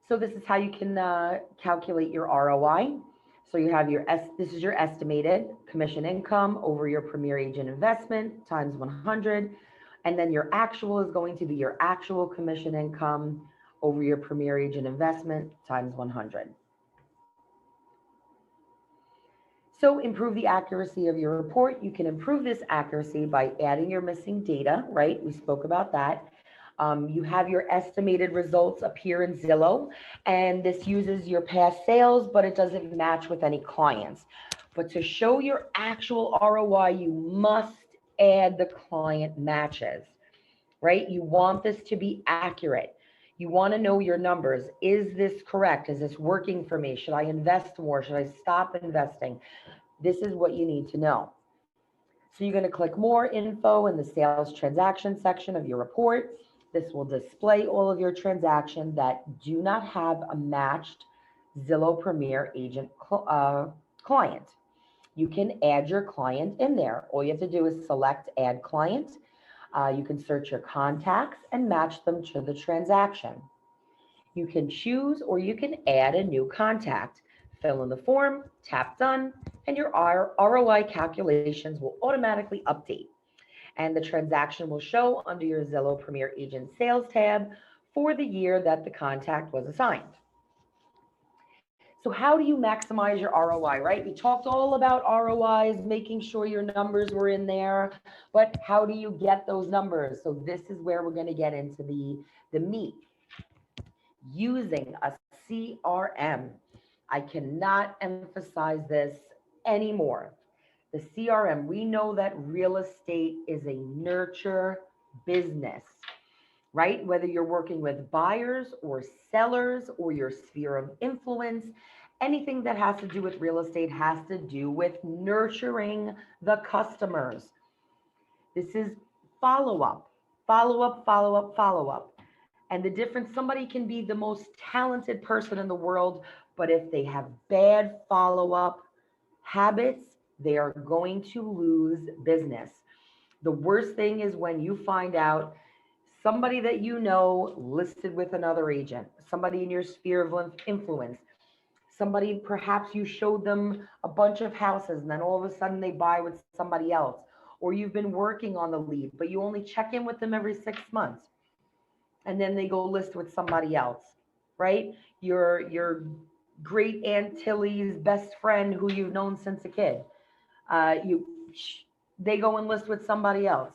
So this is how you can calculate your ROI. So you have this is your estimated commission income over your premier agent investment times 100. And then your actual is going to be your actual commission income over your premier agent investment times 100. So improve the accuracy of your report. You can improve this accuracy by adding your missing data, right? We spoke about that. You have your estimated results appear in Zillow, and this uses your past sales, but it doesn't match with any clients. But to show your actual ROI, you must add the client matches, right? You want this to be accurate. You want to know your numbers. Is this correct? Is this working for me? Should I invest more? Should I stop investing? This is what you need to know. So you're going to click more info in the sales transaction section of your report. This will display all of your transactions that do not have a matched Zillow Premier agent client. You can add your client in there. All you have to do is select add client. You can search your contacts and match them to the transaction. You can choose or you can add a new contact. Fill in the form, tap done, and your ROI calculations will automatically update. And the transaction will show under your Zillow Premier Agent Sales tab for the year that the contact was assigned. So how do you maximize your ROI, right? We talked all about ROIs, making sure your numbers were in there, but how do you get those numbers? So this is where we're going to get into the meat. Using a CRM. I cannot emphasize this anymore. The CRM, we know that real estate is a nurture business, right? Whether you're working with buyers or sellers or your sphere of influence, anything that has to do with real estate has to do with nurturing the customers. This is follow up, follow up, follow up, follow up. And the difference, somebody can be the most talented person in the world, but if they have bad follow up habits, they are going to lose business. The worst thing is when you find out somebody that you know listed with another agent, somebody in your sphere of influence, somebody perhaps you showed them a bunch of houses and then all of a sudden they buy with somebody else, or you've been working on the lead, but you only check in with them every 6 months and then they go list with somebody else, right? Your great Aunt Tilly's best friend who you've known since a kid, you they go and list with somebody else.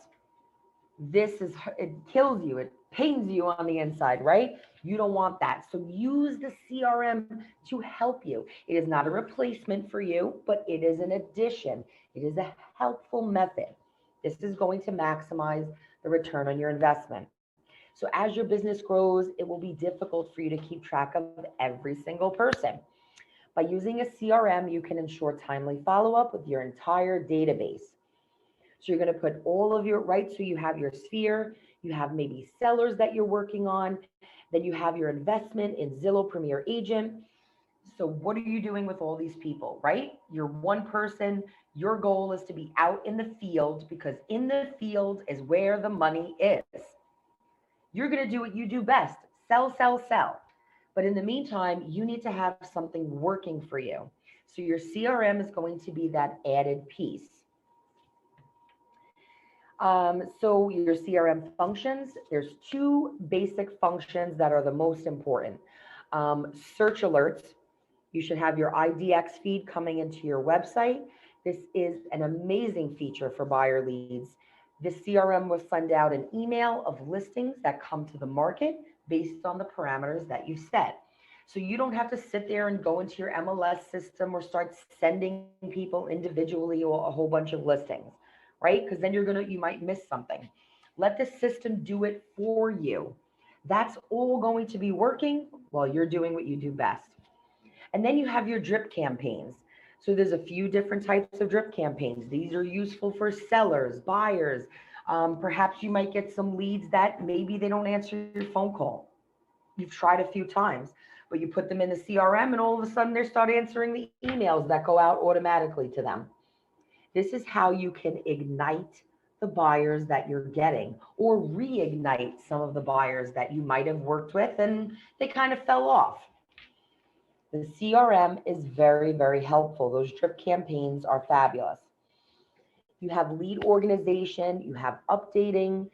It kills you, it pains you on the inside, right? You don't want that. So use the CRM to help you. It is not a replacement for you, but it is an addition. It is a helpful method. This is going to maximize the return on your investment. So as your business grows, it will be difficult for you to keep track of every single person. By using a CRM, you can ensure timely follow-up with your entire database. So you're going to put all of your, right? So you have your sphere, you have maybe sellers that you're working on, then you have your investment in Zillow Premier Agent. So what are you doing with all these people, right? You're one person. Your goal is to be out in the field because in the field is where the money is. You're going to do what you do best, sell, sell, sell. But in the meantime, you need to have something working for you. So your CRM is going to be that added piece. So your CRM functions, there's two basic functions that are the most important. Search alerts. You should have your IDX feed coming into your website. This is an amazing feature for buyer leads. This CRM will send out an email of listings that come to the market based on the parameters that you set. So you don't have to sit there and go into your MLS system or start sending people individually or a whole bunch of listings, right? Because then you might miss something. Let the system do it for you. That's all going to be working while you're doing what you do best. And then you have your drip campaigns. So there's a few different types of drip campaigns. These are useful for sellers, buyers. Perhaps you might get some leads that maybe they don't answer your phone call. You've tried a few times, but you put them in the CRM and all of a sudden they start answering the emails that go out automatically to them. This is how you can ignite the buyers that you're getting, or reignite some of the buyers that you might have worked with and they kind of fell off. The CRM is very, very helpful. Those drip campaigns are fabulous. You have lead organization, you have updating.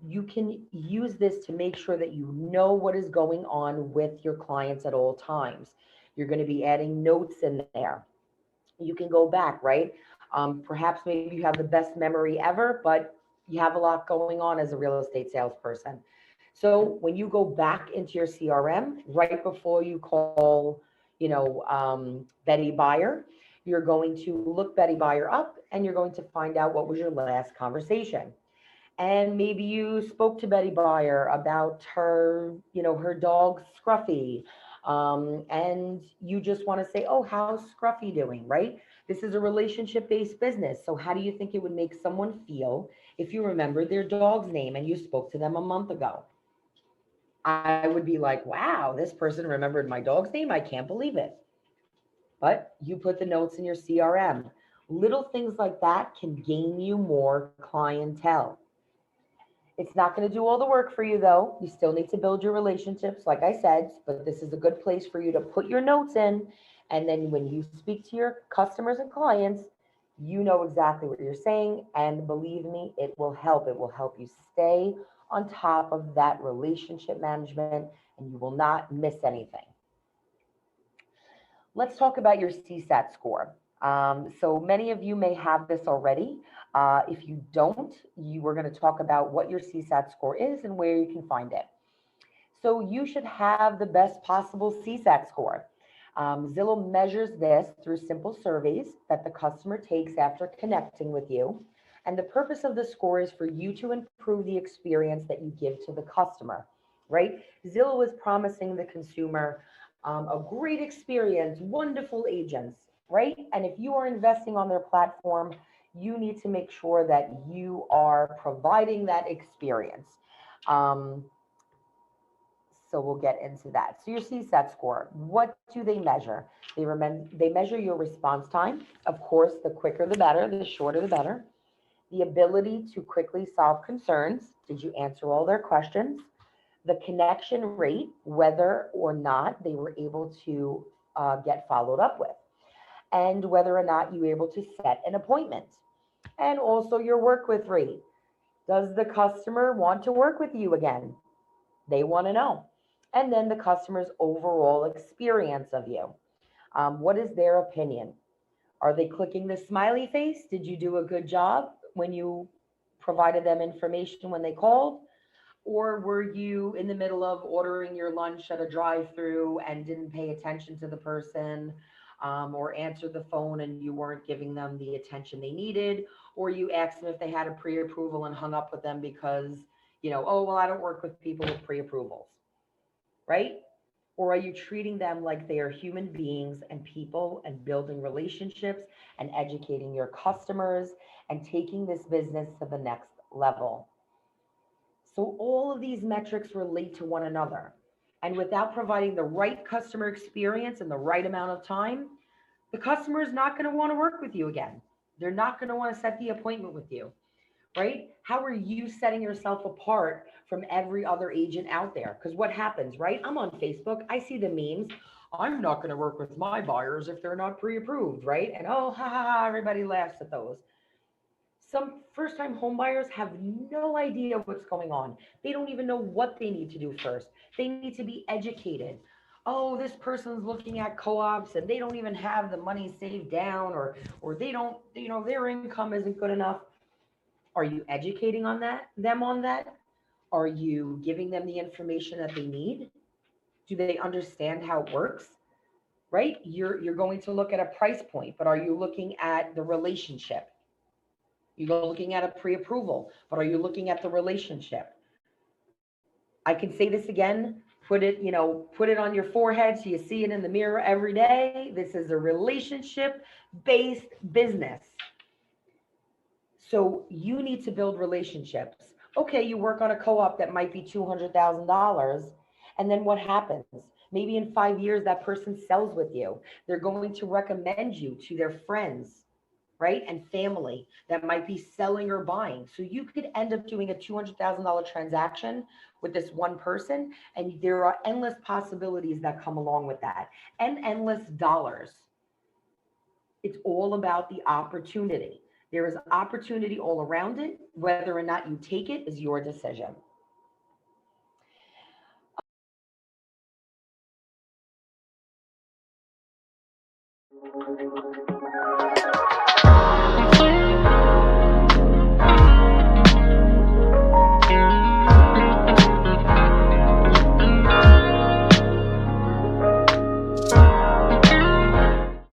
You can use this to make sure that you know what is going on with your clients at all times. You're going to be adding notes in there. You can go back, right? Perhaps maybe you have the best memory ever, but you have a lot going on as a real estate salesperson. So when you go back into your CRM right before you call, Betty Buyer, you're going to look Betty Buyer up and you're going to find out what was your last conversation. And maybe you spoke to Betty Buyer about her dog Scruffy. And you just want to say, oh, how's Scruffy doing, right? This is a relationship based business. So, how do you think it would make someone feel if you remembered their dog's name and you spoke to them a month ago? I would be like, wow, this person remembered my dog's name. I can't believe it. But you put the notes in your CRM. Little things like that can gain you more clientele. It's not going to do all the work for you, though. You still need to build your relationships, like I said, but this is a good place for you to put your notes in. And then when you speak to your customers and clients, you know exactly what you're saying. And believe me, it will help. It will help you stay on top of that relationship management and you will not miss anything. Let's talk about your CSAT score. So many of you may have this already. If you don't, we're going to talk about what your CSAT score is and where you can find it. So you should have the best possible CSAT score. Zillow measures this through simple surveys that the customer takes after connecting with you. And the purpose of the score is for you to improve the experience that you give to the customer, right? Zillow is promising the consumer a great experience, wonderful agents, right? And if you are investing on their platform, you need to make sure that you are providing that experience. Um, so we'll get into that. So your CSAT score, what do they measure? They measure your response time. Of course, the quicker the better, the shorter the better. The ability to quickly solve concerns. Did you answer all their questions? The connection rate, whether or not they were able to get followed up with, and whether or not you were able to set an appointment. And also your work with rate. Does the customer want to work with you again? They want to know. And then the customer's overall experience of you. What is their opinion? Are they clicking the smiley face? Did you do a good job when you provided them information when they called? Or were you in the middle of ordering your lunch at a drive-through and didn't pay attention to the person, or answered the phone and you weren't giving them the attention they needed, or you asked them if they had a pre-approval and hung up with them because, oh, well, I don't work with people with pre-approvals, right? Or are you treating them like they are human beings and people and building relationships and educating your customers and taking this business to the next level? So all of these metrics relate to one another. And without providing the right customer experience in the right amount of time, the customer is not going to want to work with you again. They're not going to want to set the appointment with you, right? How are you setting yourself apart from every other agent out there? Because what happens, right? I'm on Facebook, I see the memes. I'm not going to work with my buyers if they're not pre-approved, right? And oh, ha ha ha, everybody laughs at those. Some first time home buyers have no idea what's going on. They don't even know what they need to do first. They need to be educated. Oh, this person's looking at co-ops and they don't even have the money saved down, or they don't, their income isn't good enough. Are you educating on that them on that? Are you giving them the information that they need? Do they understand how it works? Right? You're going to look at a price point, but are you looking at the relationship? You're looking at a pre-approval, but are you looking at the relationship? I can say this again, put it on your forehead so you see it in the mirror every day. This is a relationship based business. So you need to build relationships. Okay, you work on a co-op that might be $200,000. And then what happens? Maybe in 5 years, that person sells with you. They're going to recommend you to their friends. right? And family that might be selling or buying. So you could end up doing a $200,000 transaction with this one person, and there are endless possibilities that come along with that, and endless dollars. It's all about the opportunity. There is opportunity all around it. Whether or not you take it is your decision.